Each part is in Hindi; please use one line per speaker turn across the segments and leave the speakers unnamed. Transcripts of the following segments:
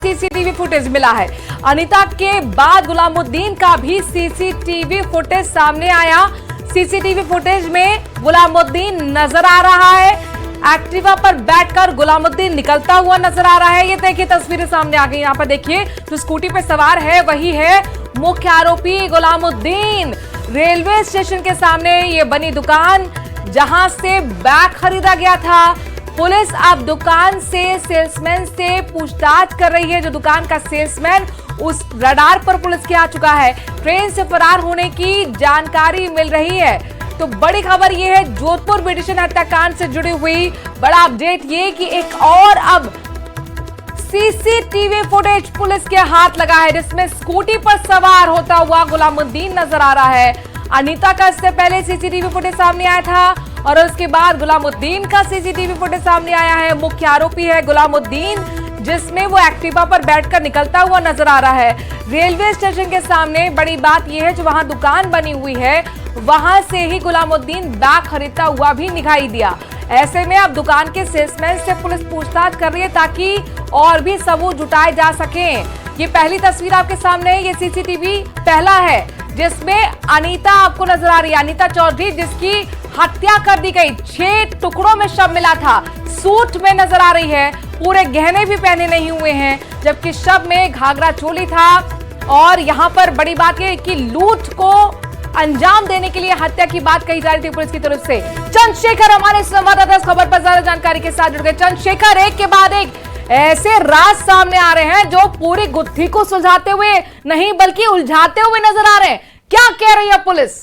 सीसीटीवी फुटेज मिला है। अनीता के बाद गुलामुद्दीन का भी सीसीटीवी फुटेज सामने आया। सीसीटीवी फुटेज में गुलामुद्दीन नजर आ रहा है। एक्टिवा पर बैठकर गुलामुद्दीन निकलता हुआ नजर आ रहा है। ये देखिए तस्वीरें सामने आ गई। यहाँ पर देखिए जो स्कूटी पर सवार है वही है मुख्य आरोपी गुलामुद्दीन। रेलवे स्टेशन के सामने ये बनी दुकान जहां से बैग खरीदा गया था। पुलिस अब दुकान से सेल्समैन से पूछताछ कर रही है। जो दुकान का सेल्समैन उस रडार पर पुलिस के आ चुका है। ट्रेन से फरार होने की जानकारी मिल रही है। तो बड़ी खबर यह है जोधपुर ब्यूटिशियन हत्याकांड से जुड़ी हुई बड़ा अपडेट ये कि एक और अब सीसीटीवी फुटेज पुलिस के हाथ लगा है जिसमें स्कूटी पर सवार होता हुआ गुलामुद्दीन नजर आ रहा है। अनीता का इससे पहले सीसीटीवी फुटेज सामने आया था और उसके बाद गुलामुद्दीन का सीसीटीवी फुटेज सामने आया है। मुख्य आरोपी है गुलामुद्दीन जिसमें वो एक्टिवा पर बैठकर निकलता हुआ नजर आ रहा है। रेलवे स्टेशन के सामने बड़ी बात यह है जो वहां दुकान बनी हुई है वहां से ही गुलामुद्दीन बैग खरीदता हुआ भी दिखाई दिया। ऐसे में अब दुकान के सेल्समैन से पुलिस पूछताछ कर रही है ताकि और भी सबूत जुटाए जा सके। ये पहली तस्वीर आपके सामने है। ये सीसीटीवी पहला है जिसमें अनीता आपको नजर आ रही है। अनीता चौधरी जिसकी हत्या कर दी गई। 6 टुकड़ों में शव मिला था। सूट में नजर आ रही है। पूरे गहने भी पहने नहीं हुए हैं जबकि शव में घाघरा चोली था। और यहाँ पर बड़ी बात यह कि लूट को अंजाम देने के लिए हत्या की बात कही जा रही थी पुलिस की तरफ से। चंद्रशेखर हमारे संवाददाता इस खबर पर ज्यादा जानकारी के साथ जुड़ गए। चंद्रशेखर, एक के बाद एक ऐसे राज सामने आ रहे हैं जो पूरी गुत्थी को सुलझाते हुए नहीं बल्कि उलझाते हुए नजर आ रहे हैं। क्या कह रही है पुलिस?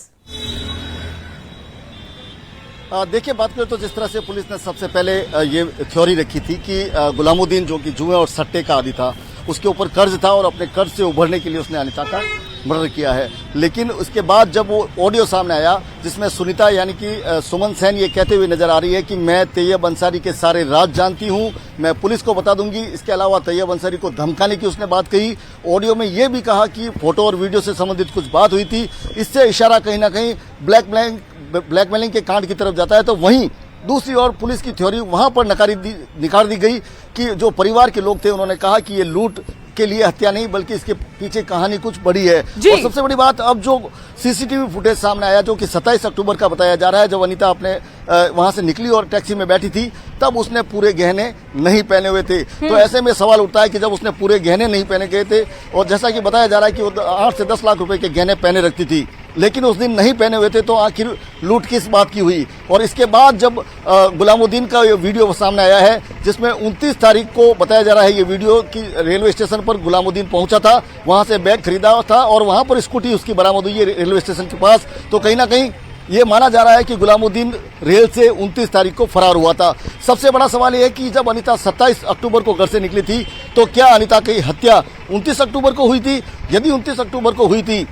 देखिए, बात करें तो जिस तरह से पुलिस ने सबसे पहले ये थ्योरी रखी थी कि गुलामुद्दीन जो कि जुए और सट्टे का आदी था, उसके ऊपर कर्ज था और अपने कर्ज से उभरने के लिए उसने अनीता का मर्डर किया है। लेकिन उसके बाद जब वो ऑडियो सामने आया जिसमें सुनीता यानी कि सुमन सेन ये कहते हुए नजर आ रही है कि मैं तैयब अंसारी के सारे राज जानती हूं, मैं पुलिस को बता दूंगी। इसके अलावा तैयब अंसारी को धमकाने की उसने बात कही। ऑडियो में ये भी कहा कि फोटो और वीडियो से संबंधित कुछ बात हुई थी। इससे इशारा कहीं ना कहीं ब्लैकमेलिंग के कांड की तरफ जाता है। तो वहीं दूसरी ओर पुलिस की थ्योरी वहां पर निकाल दी गई कि जो परिवार के लोग थे उन्होंने कहा कि ये लूट के लिए हत्या नहीं बल्कि इसके पीछे कहानी कुछ बड़ी है। और सबसे बड़ी बात, अब जो सीसीटीवी फुटेज सामने आया जो कि 27 अक्टूबर का बताया जा रहा है, जब अनीता अपने वहां से निकली और टैक्सी में बैठी थी तब उसने पूरे गहने नहीं पहने हुए थे। तो ऐसे में सवाल उठता है कि जब उसने पूरे गहने नहीं पहने गए थे और जैसा कि बताया जा रहा है कि वो 8 से 10 लाख रुपए के गहने पहने रखती थी लेकिन उस दिन नहीं पहने हुए थे, तो आखिर लूट किस बात की हुई? और इसके बाद जब गुलामुद्दीन का ये वीडियो सामने आया है जिसमें 29 तारीख को बताया जा रहा है ये वीडियो कि रेलवे स्टेशन पर गुलामुद्दीन पहुंचा था, वहां से बैग खरीदा था और वहां पर स्कूटी उसकी बरामद हुई है रेलवे स्टेशन के पास। तो कहीं ना कहीं ये माना जा रहा है कि गुलामुद्दीन रेल से 29 तारीख को फरार हुआ था। सबसे बड़ा सवाल यह है कि जब अनीता 27 अक्टूबर को घर से निकली थी तो क्या अनीता की हत्या 29 अक्टूबर को हुई थी? यदि 29 अक्टूबर को हुई थी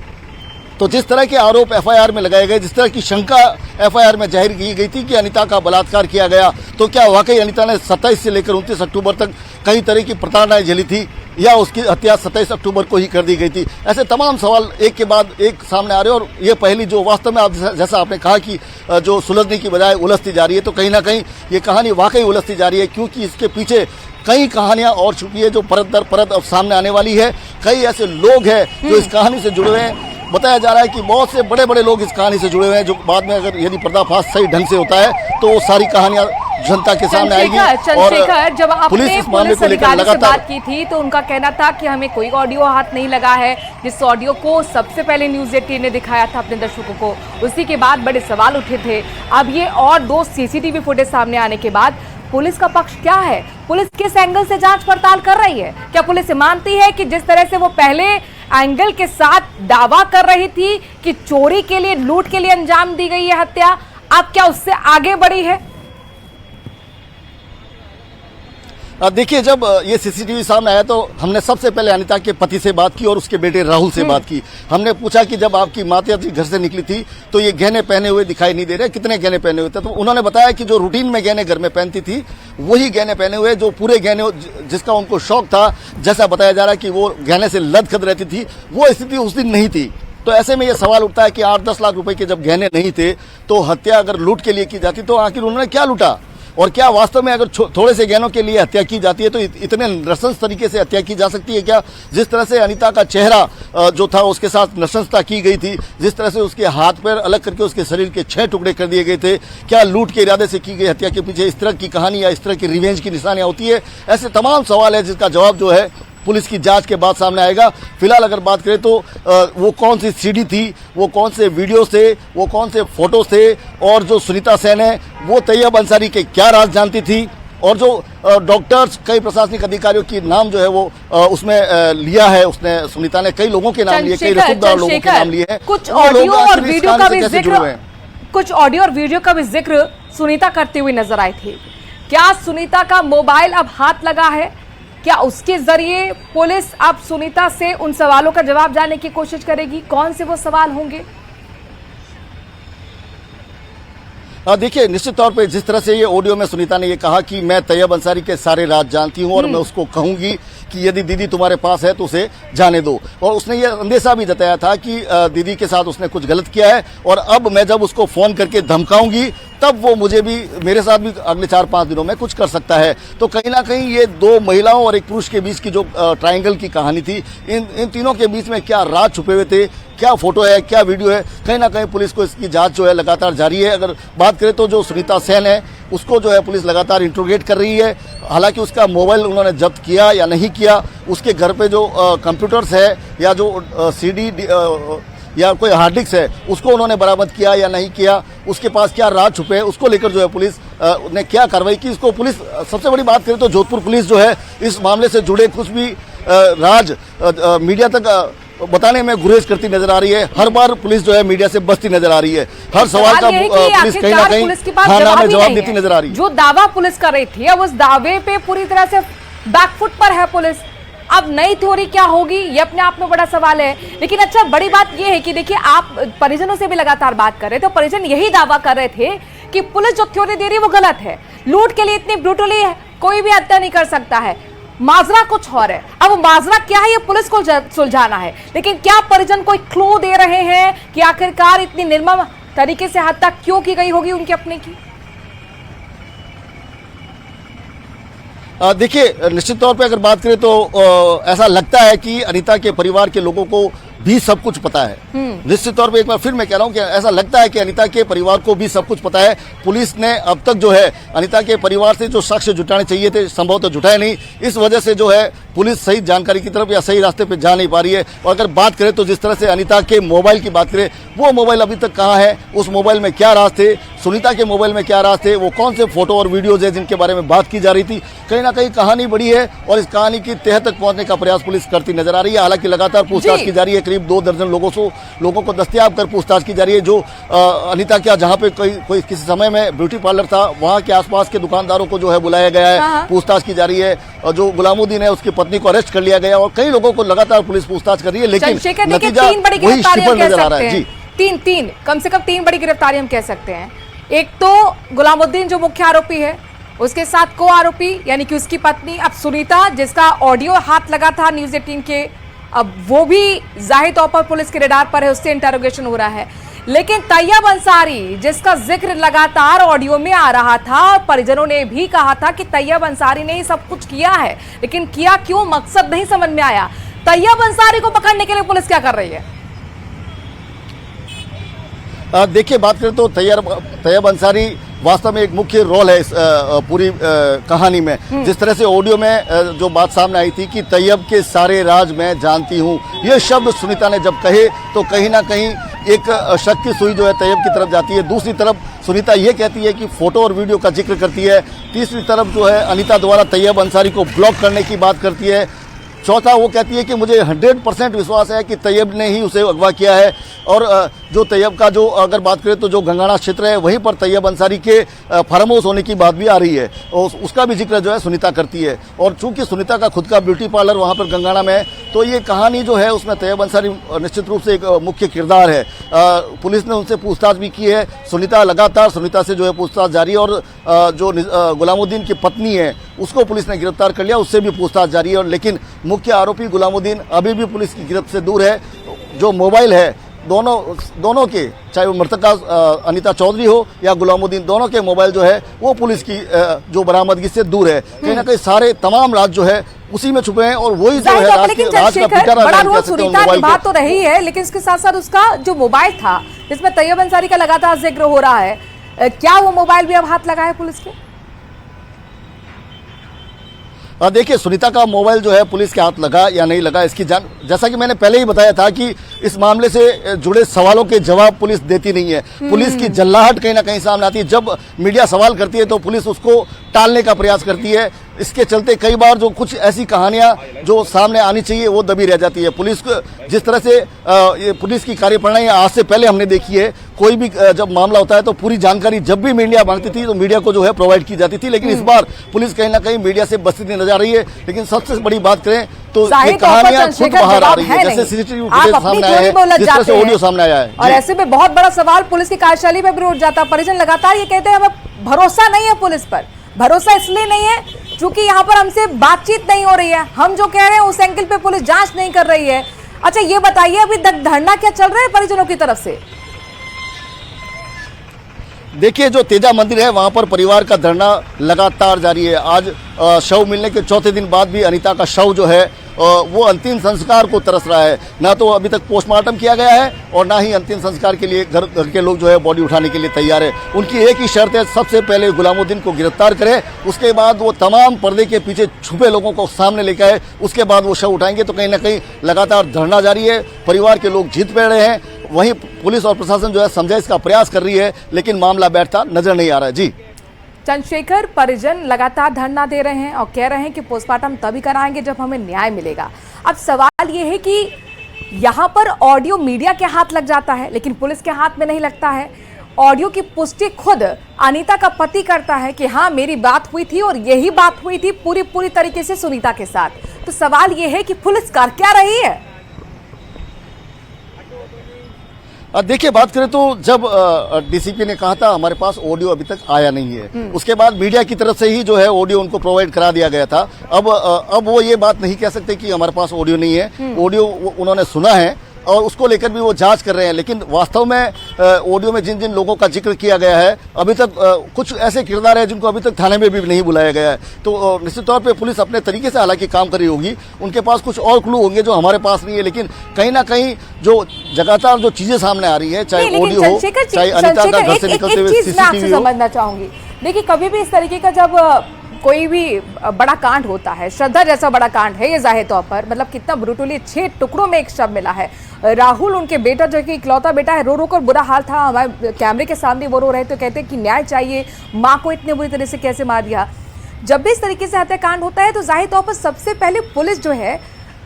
तो जिस तरह के आरोप एफआईआर में लगाए गए, जिस तरह की शंका एफआईआर में जाहिर की गई थी कि अनीता का बलात्कार किया गया, तो क्या वाकई अनीता ने 27 से लेकर 29 अक्टूबर तक कई तरह की प्रताड़नाएं झेली थी या उसकी हत्या 27 अक्टूबर को ही कर दी गई थी? ऐसे तमाम सवाल एक के बाद एक सामने आ रहे हैं। और ये पहली जो वास्तव में आप जैसा आपने कहा कि जो सुलझने की बजाय उलझती जा रही है, तो कहीं ना कहीं ये कहानी वाकई उलझती जा रही है क्योंकि इसके पीछे कई कहानियां और छुपी है जो परत दर परत अब सामने आने वाली है। कई ऐसे लोग हैं जो इस कहानी से जुड़े हुए हैं। बताया जा रहा है कि बहुत से बड़े बड़े लोग इस कहानी से जुड़े हुए हैं जो बाद में अगर यदि पर्दाफाश सही ढंग से होता है तो वो सारी कहानियां जनता के सामने आएगी।
चंद्रशेखर, जब आपने पुलिस अधिकारी से बात की थी तो उनका कहना था कि हमें कोई ऑडियो हाथ नहीं लगा है। जिस ऑडियो को सबसे पहले न्यूज़ 18 ने दिखाया था अपने दर्शकों को, उसी के बाद बड़े सवाल उठे थे। अब ये और 2 सीसीटीवी फुटेज सामने आने के बाद पुलिस का पक्ष क्या है? पुलिस किस एंगल से जांच पड़ताल कर रही है? क्या पुलिस मानती है कि जिस तरह से वो पहले एंगल के साथ दावा कर रही थी कि चोरी के लिए, लूट के लिए अंजाम दी गई है हत्या, अब क्या उससे आगे बढ़ी है?
देखिए, जब ये सीसीटीवी सामने आया तो हमने सबसे पहले अनीता के पति से बात की और उसके बेटे राहुल से बात की। हमने पूछा कि जब आपकी माता जी घर से निकली थी तो ये गहने पहने हुए दिखाई नहीं दे रहे, कितने गहने पहने हुए थे? तो उन्होंने बताया कि जो रूटीन में गहने घर में पहनती थी वही गहने पहने हुए, जो पूरे गहने जिसका उनको शौक था, जैसा बताया जा रहा है कि वो गहने से लदखद रहती थी, वो स्थिति उस दिन नहीं थी। तो ऐसे में ये सवाल उठता है कि 8-10 लाख रुपए के जब गहने नहीं थे तो हत्या अगर लूट के लिए की जाती तो आखिर उन्होंने क्या लूटा? और क्या वास्तव में अगर थोड़े से गहनों के लिए हत्या की जाती है तो इतने नृशंस तरीके से हत्या की जा सकती है क्या? जिस तरह से अनीता का चेहरा जो था उसके साथ नृशंसता की गई थी, जिस तरह से उसके हाथ पैर अलग करके उसके शरीर के 6 टुकड़े कर दिए गए थे, क्या लूट के इरादे से की गई हत्या के पीछे इस तरह की कहानी या इस तरह की रिवेंज की निशानियां होती है? ऐसे तमाम सवाल है जिसका जवाब जो है पुलिस की जांच के बाद सामने आएगा। फिलहाल अगर बात करें तो वो कौन सी सीडी थी, वो कौन से वीडियो थे, वो कौन से फोटो थे, और जो सुनीता सेन है वो तैयब अंसारी के क्या राज जानती थी, और जो डॉक्टर्स कई प्रशासनिक अधिकारियों की नाम जो है वो उसमें लिया है, उसने सुनीता ने कई लोगों के नाम लिए, कई रसूखदार लोगों के नाम लिए हैं।
कुछ ऑडियो और वीडियो का भी जिक्र, कुछ ऑडियो और वीडियो का भी जिक्र सुनीता करती हुई नजर आई थी। क्या सुनीता का मोबाइल अब हाथ लगा है? क्या उसके जरिए पुलिस अब सुनीता से उन सवालों का जवाब जानने की कोशिश करेगी? कौन से वो सवाल होंगे?
देखिए, निश्चित तौर पे जिस तरह से ये ऑडियो में सुनीता ने ये कहा कि मैं तैयब अंसारी के सारे राज जानती हूं और मैं उसको कहूंगी कि यदि दीदी तुम्हारे पास है तो उसे जाने दो, और उसने ये अंदेशा भी जताया था कि दीदी के साथ उसने कुछ गलत किया है और अब मैं जब उसको फोन करके धमकाऊंगी तब वो मुझे भी, मेरे साथ भी अगले 4-5 दिनों में कुछ कर सकता है। तो कहीं ना कहीं ये 2 महिलाओं और एक पुरुष के बीच की जो ट्रायंगल की कहानी थी, इन तीनों के बीच में क्या राज छुपे हुए थे, क्या फोटो है, क्या वीडियो है, कहीं ना कहीं पुलिस को इसकी जांच जो है लगातार जारी है। अगर बात करें तो जो सुनीता सेन है उसको जो है पुलिस लगातार इंट्रोगेट कर रही है। हालांकि उसका मोबाइल उन्होंने जब्त किया या नहीं किया, उसके घर पे जो कंप्यूटर्स है या जो सीडी या कोई हार्ड डिस्क है उसको उन्होंने बरामद किया या नहीं किया, उसके पास क्या राज छुपे हैं, उसको लेकर जो है पुलिस ने क्या कार्रवाई की, इसको पुलिस, सबसे बड़ी बात करें तो जोधपुर पुलिस जो है इस मामले से जुड़े कुछ भी राज मीडिया तक बताने में गुरेज करती नजर आ रही है। हर बार पुलिस जो है मीडिया से बचती नजर आ रही है। हर सवाल का पुलिस कहीं ना कहीं हाँ ना में जवाब देती नजर आ रही है।
जो दावा पुलिस कर रही थी अब उस दावे पे पूरी तरह से बैकफुट पर है पुलिस। अब नई थ्योरी क्या होगी ये अपने आप में बड़ा सवाल है। लेकिन अच्छा, बड़ी बात यह है कि देखिए, आप परिजनों से भी लगातार बात कर रहे थे, तो परिजन यही दावा कर रहे थे कि पुलिस जो थ्योरी दे रही है वो गलत है। लूट के लिए इतनी ब्रूटली कोई भी हत्या नहीं कर सकता है, माजरा कुछ और है। अब माजरा क्या है ये पुलिस को सुलझाना है। लेकिन क्या परिजन कोई क्लू दे रहे हैं कि आखिरकार इतनी निर्मम तरीके से हत्या क्यों की गई होगी उनके अपने की?
देखिए, निश्चित तौर पे अगर बात करें तो ऐसा लगता है कि अनीता के परिवार के लोगों को भी सब कुछ पता है। निश्चित तौर पे एक बार फिर मैं कह रहा हूं कि ऐसा लगता है कि अनीता के परिवार को भी सब कुछ पता है। पुलिस ने अब तक जो है अनीता के परिवार से जो साक्ष्य जुटाने चाहिए थे संभवतः जुटाए नहीं। इस वजह से जो है पुलिस सही जानकारी की तरफ या सही रास्ते पे जा नहीं पा रही है। और अगर बात करें तो जिस तरह से अनीता के मोबाइल की बात करें, वो मोबाइल अभी तक कहाँ है, उस मोबाइल में क्या राज थे, सुनीता के मोबाइल में क्या राज थे, वो कौन से फोटो और वीडियोज है जिनके बारे में बात की जा रही थी, कहीं ना कहीं कहानी बड़ी है और इस कहानी की तह तक पहुंचने का प्रयास पुलिस करती नजर आ रही है। हालांकि लगातार पूछताछ की जा रही है, करीब 2 दर्जन लोगों को दस्तयाब कर पूछताछ की जा रही है। जो अनीता क्या जहां पे कोई किसी समय में ब्यूटी पार्लर था वहां के आसपास के दुकानदारों को जो है बुलाया गया है, पूछताछ की जा रही है। और जो गुलामुद्दीन है उसकी पत्नी को अरेस्ट कर लिया गया और कई लोगों को लगातार पुलिस पूछताछ कर रही है। लेकिन नतीजा वही शिफर नजर आ रहा है। जी,
तीन कम से कम 3 बड़ी गिरफ्तारी हम कह सकते हैं। एक तो गुलामुद्दीन जो मुख्य आरोपी है, उसके साथ को आरोपी यानी कि उसकी पत्नी अब सुनीता, जिसका ऑडियो हाथ लगा था न्यूज़ 18 के, अब वो भी जाहिर तौर पर पुलिस के रडार पर है, उससे इंटरोगेशन हो रहा है। लेकिन तैयब अंसारी जिसका जिक्र लगातार ऑडियो में आ रहा था और परिजनों ने भी कहा था कि तैयब अंसारी ने ही सब कुछ किया है, लेकिन किया क्यों मकसद नहीं समझ में आया। तैयब अंसारी को पकड़ने के लिए पुलिस क्या कर रही है?
देखिए, बात करें तो तैयब अंसारी वास्तव में एक मुख्य रोल है इस पूरी कहानी में। जिस तरह से ऑडियो में जो बात सामने आई थी कि तैयब के सारे राज मैं जानती हूं, ये शब्द सुनीता ने जब कहे तो कहीं ना कहीं एक शक की सुई जो है तैयब की तरफ जाती है। दूसरी तरफ सुनीता ये कहती है कि फोटो और वीडियो का जिक्र करती है। तीसरी तरफ जो है अनीता द्वारा तैयब अंसारी को ब्लॉक करने की बात करती है। चौथा, वो कहती है कि मुझे 100% विश्वास है कि तैयब ने ही उसे अगवा किया है। और जो तैयब का जो अगर बात करें तो जो गंगाना क्षेत्र है वहीं पर तैयब अंसारी के फार्म हाउस होने की बात भी आ रही है और उसका भी जिक्र जो है सुनीता करती है। और चूंकि सुनीता का खुद का ब्यूटी पार्लर वहां पर गंगाना में है तो ये कहानी जो है उसमें तैयब अंसारी निश्चित रूप से एक मुख्य किरदार है। पुलिस ने उनसे पूछताछ भी की है। सुनीता से जो है पूछताछ जारी है और जो गुलामुद्दीन की पत्नी है उसको पुलिस ने गिरफ्तार कर लिया, उससे भी पूछताछ जारी है। लेकिन मुख्य आरोपी गुलामुद्दीन अभी भी पुलिस की गिरफ्त से दूर है। जो मोबाइल है दोनों के, चाहे वो मृतका अनीता चौधरी हो या गुलामुद्दीन, दोनों के मोबाइल जो है वो पुलिस की जो बरामदगी से दूर है। कहीं ना कहीं सारे तमाम राज जो है उसी में छुपे हैं और वही जो है
लेकिन बड़ा रोल सुनीता निभा तो रही है, लेकिन इसके साथ साथ उसका जो मोबाइल था जिसमें तैयब अंसारी का लगातार जिक्र हो रहा है, क्या वो मोबाइल भी अब हाथ लगा है पुलिस के?
देखिए, सुनीता का मोबाइल जो है पुलिस के हाथ लगा या नहीं लगा इसकी जान, जैसा कि मैंने पहले ही बताया था कि इस मामले से जुड़े सवालों के जवाब पुलिस देती नहीं है। पुलिस की जल्लाहट कहीं ना कहीं सामने आती है। जब मीडिया सवाल करती है तो पुलिस उसको टालने का प्रयास करती है। इसके चलते कई बार जो कुछ ऐसी कहानियां जो सामने आनी चाहिए वो दबी रह जाती है। पुलिस को जिस तरह से ये पुलिस की कार्यप्रणाली आज से पहले हमने देखी है, कोई भी जब मामला होता है तो पूरी जानकारी जब भी मीडिया मांगती थी तो मीडिया को जो है प्रोवाइड की जाती थी, लेकिन इस बार पुलिस कहीं ना कहीं मीडिया से बचती नजर आ रही है। लेकिन सबसे बड़ी बात करें तो ये कहानियां खुद बाहर आ रही है, जैसे सीसीटीवी फुटेज सामने आया है, जिस तरह से ऑडियो सामने आया है।
और ऐसे में बहुत बड़ा सवाल पुलिस की कार्यशैली पे भी उठ जाता है। परिजन लगातार ये कहते हैं हमें भरोसा नहीं है पुलिस पर। भरोसा इसलिए नहीं है क्योंकि यहाँ पर हमसे बातचीत नहीं हो रही है, हम जो कह रहे हैं उस एंगल पे पुलिस जांच नहीं कर रही है। अच्छा ये बताइए, अभी तक धरना क्या चल रहा है परिजनों की तरफ से?
देखिए, जो तेजा मंदिर है वहां पर परिवार का धरना लगातार जारी है। आज शव मिलने के चौथे दिन बाद भी अनीता का शव जो है वो अंतिम संस्कार को तरस रहा है। ना तो अभी तक पोस्टमार्टम किया गया है और ना ही अंतिम संस्कार के लिए घर के लोग जो है बॉडी उठाने के लिए तैयार है। उनकी एक ही शर्त है, सबसे पहले गुलामुद्दीन को गिरफ्तार करें, उसके बाद वो तमाम पर्दे के पीछे छुपे लोगों को सामने लेकर आए, उसके बाद वो शव उठाएंगे। तो कहीं ना कहीं लगातार धरना जारी है, परिवार के लोग जीत पे रहे हैं। वहीं पुलिस और प्रशासन जो है समझाइश का प्रयास कर रही है, लेकिन मामला बैठता नजर नहीं आ रहा है। जी
चंद्रशेखर, परिजन लगातार धरना दे रहे हैं और कह रहे हैं कि पोस्टमार्टम तभी कराएंगे जब हमें न्याय मिलेगा। अब सवाल ये है कि यहाँ पर ऑडियो मीडिया के हाथ लग जाता है लेकिन पुलिस के हाथ में नहीं लगता है। ऑडियो की पुष्टि खुद अनीता का पति करता है कि हाँ मेरी बात हुई थी और यही बात हुई थी पूरी तरीके से सुनीता के साथ। तो सवाल ये है कि पुलिस कर क्या रही है?
देखिए, बात करें तो जब डीसीपी ने कहा था हमारे पास ऑडियो अभी तक आया नहीं है, उसके बाद मीडिया की तरफ से ही जो है ऑडियो उनको प्रोवाइड करा दिया गया था। अब वो ये बात नहीं कह सकते कि हमारे पास ऑडियो नहीं है। ऑडियो उन्होंने सुना है और उसको लेकर भी वो जांच कर रहे हैं, लेकिन वास्तव में ऑडियो में जिन जिन लोगों का जिक्र किया गया है अभी तक कुछ ऐसे किरदार हैं जिनको अभी तक थाने में भी नहीं बुलाया गया है। तो निश्चित तौर पे पुलिस अपने तरीके से हालांकि काम कर रही होगी, उनके पास कुछ और क्लू होंगे जो हमारे पास नहीं है। लेकिन कहीं ना कहीं जो लगातार जो चीजें सामने आ रही है, चाहे ऑडियो हो, चाहे अनीता का घर से निकलते हुए सीसीटीवी हो।
समझना चाहूंगी, देखिए कभी भी इस तरीके का जब कोई भी बड़ा कांड होता है, श्रद्धा जैसा बड़ा कांड है ये जाहिर तौर पर, मतलब कितना ब्रूटली 6 टुकड़ों में एक शव मिला है। राहुल उनके बेटा जो कि इकलौता बेटा है, रो रो कर बुरा हाल था, हमारे कैमरे के सामने वो रो रहे तो कहते हैं कि न्याय चाहिए, माँ को इतने बुरी तरह से कैसे मार दिया। जब भी इस तरीके से हत्याकांड होता है तो जाहिर तौर पर सबसे पहले पुलिस जो है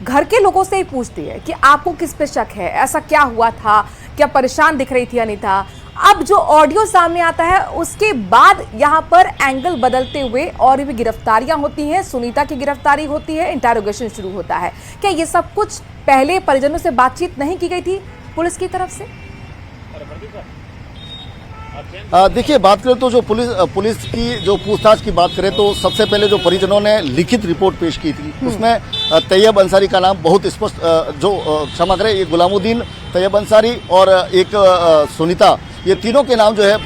घर के लोगों से ही पूछती है कि आपको किस पे शक है, ऐसा क्या हुआ था, क्या परेशान दिख रही थी अनीता। अब जो ऑडियो सामने आता है उसके बाद यहाँ पर एंगल बदलते हुए और भी गिरफ्तारियां होती हैं, सुनीता की गिरफ्तारी होती है, इंटरोगेशन शुरू होता है। क्या ये सब कुछ पहले परिजनों से बातचीत नहीं की गई थी पुलिस की तरफ से?
देखिए, बात करें तो जो पुलिस की जो पूछताछ की बात करें तो सबसे पहले जो परिजनों ने लिखित रिपोर्ट पेश की थी उसमें तैयब अंसारी का नाम बहुत स्पष्ट, जो क्षमा करें, ये गुलामुद्दीन, तैयब अंसारी और एक सुनीता, ये तीनों के नाम जो है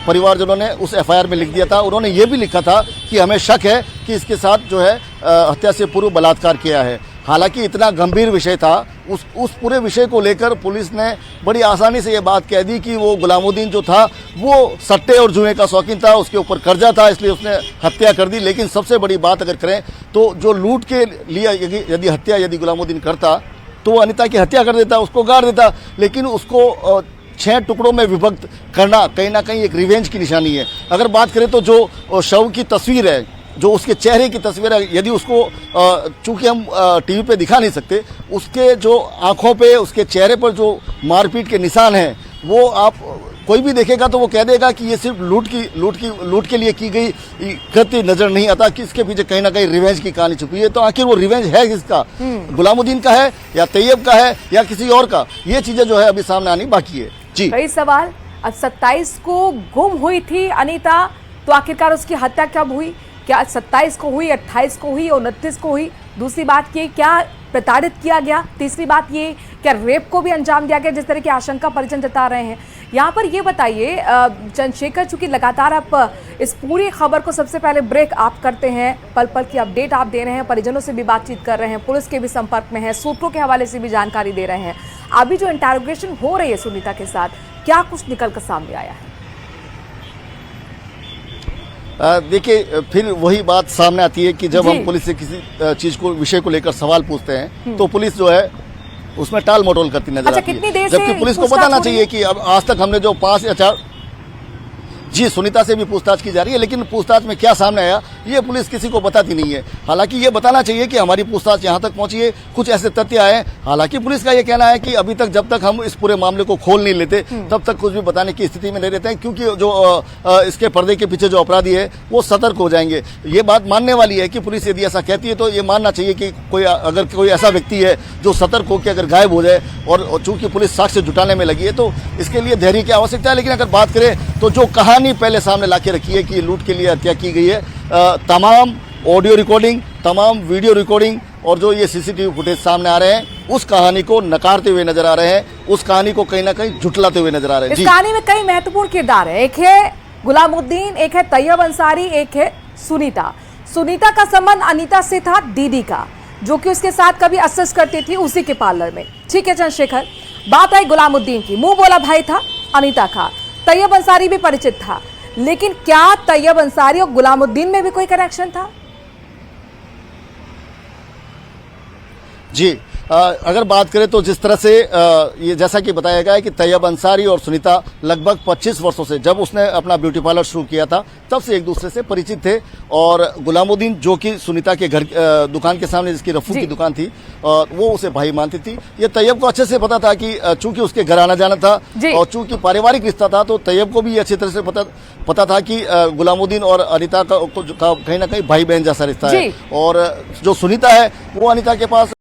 परिवारजनों ने उस एफआईआर में लिख दिया था। उन्होंने ये भी लिखा था कि हमें शक है कि इसके साथ जो है हत्या से पूर्व बलात्कार किया है। हालांकि इतना गंभीर विषय था, उस पूरे विषय को लेकर पुलिस ने बड़ी आसानी से ये बात कह दी कि वो गुलामुद्दीन जो था वो सट्टे और जुए का शौकीन था, उसके ऊपर कर्जा था, इसलिए उसने हत्या कर दी। लेकिन सबसे बड़ी बात अगर करें तो जो लूट के लिए यदि गुलामुद्दीन करता तो वो अनीता की हत्या कर देता, उसको गाड़ देता। लेकिन उसको 6 टुकड़ों में विभक्त करना कहीं ना कहीं एक रिवेंज की निशानी है। अगर बात करें तो जो शव की तस्वीर है, जो उसके चेहरे की तस्वीर है, यदि उसको चूंकि हम टीवी पे दिखा नहीं सकते, उसके जो आंखों पे, उसके चेहरे पर जो मारपीट के निशान हैं, वो आप कोई भी देखेगा तो वो कह देगा कि ये सिर्फ लूट के लिए की गई कृत्य नजर नहीं आता कि इसके पीछे कहीं ना कहीं रिवेंज की कहानी छुपी है। तो आखिर वो रिवेंज है किसका? गुलामुद्दीन का है या तैयब का है या किसी और का? ये चीजें जो है अभी सामने आनी बाकी है। जी,
कई सवाल। अब 27 को गुम हुई थी अनीता, तो आखिरकार उसकी हत्या कब हुई? क्या 27 को हुई, 28 को हुई, 29 को हुई? दूसरी बात की, क्या प्रताड़ित किया गया। तीसरी बात ये, क्या रेप को भी अंजाम दिया गया, जिस तरह की आशंका परिजन जता रहे हैं। यहाँ पर ये बताइए चंद्रशेखर, चूंकि लगातार आप इस पूरी खबर को सबसे पहले ब्रेक आप करते हैं, पल पल की अपडेट आप दे रहे हैं, परिजनों से भी बातचीत कर रहे हैं, पुलिस के भी संपर्क में हैं, सूत्रों के हवाले से भी जानकारी दे रहे हैं। अभी जो इंटरोगेशन हो रही है सुनीता के साथ, क्या कुछ निकल कर सामने आया है?
देखिए, फिर वही बात सामने आती है कि जब हम पुलिस से किसी चीज को, विषय को लेकर सवाल पूछते हैं तो पुलिस जो है उसमें टाल मटोल करती नजर आती है। जबकि पुलिस को बताना चाहिए कि अब आज तक हमने जो 5 या 4 जी सुनीता से भी पूछताछ की जा रही है, लेकिन पूछताछ में क्या सामने आया ये पुलिस किसी को बताती नहीं है। हालांकि ये बताना चाहिए कि हमारी पूछताछ यहाँ तक पहुंची है, कुछ ऐसे तथ्य आए। हालांकि पुलिस का ये कहना है कि अभी तक जब तक हम इस पूरे मामले को खोल नहीं लेते तब तक कुछ भी बताने की स्थिति में नहीं रहते हैं, क्योंकि जो इसके पर्दे के पीछे जो अपराधी है वो सतर्क हो जाएंगे। ये बात मानने वाली है कि पुलिस यदि ऐसा कहती है तो ये मानना चाहिए कि अगर कोई ऐसा व्यक्ति है जो सतर्क होकर अगर गायब हो जाए, और चूंकि पुलिस साक्ष्य जुटाने में लगी है तो इसके लिए धैर्य की आवश्यकता है। लेकिन अगर बात करें तो जो कहानी पहले सामने लाके रखी है कि लूट के लिए हत्या की गई है, तमाम ऑडियो रिकॉर्डिंग, तमाम वीडियो रिकॉर्डिंग और जो ये सीसीटीवी फुटेज सामने आ रहे हैं, उस कहानी को नकारते हुए नजर आ रहे हैं, उस कहानी को कहीं ना कहीं झुटलाते हुए नजर आ रहे हैं।
इस कहानी में कई महत्वपूर्ण किरदार है। एक है गुलामुद्दीन, एक है तैयब अंसारी, एक है सुनीता। सुनीता का संबंध अनीता से था, दीदी का, जो कि उसके साथ कभी असेस करती थी उसी के पार्लर में। ठीक है चंद्रशेखर, बात आई गुलामुद्दीन की, मुंह बोला भाई था अनीता का। तैयब अंसारी भी परिचित था, लेकिन क्या तैयब अंसारी और गुलामुद्दीन में भी कोई कनेक्शन था?
जी, अगर बात करें तो जिस तरह से ये जैसा कि बताया गया है कि तैयब अंसारी और सुनीता लगभग 25 वर्षों से, जब उसने अपना ब्यूटी पार्लर शुरू किया था तब से एक दूसरे से परिचित थे। और गुलामुद्दीन जो कि सुनीता के घर दुकान के सामने जिसकी रफू की दुकान थी, वो उसे भाई मानती थी। ये तैयब को अच्छे से पता था कि चूंकि उसके घर आना जाना था और चूंकि पारिवारिक रिश्ता था, तो तैयब को भी अच्छी तरह से पता था कि गुलामुद्दीन और अनीता का कहीं ना कहीं भाई बहन जैसा रिश्ता है। और जो सुनीता है वो अनीता के पास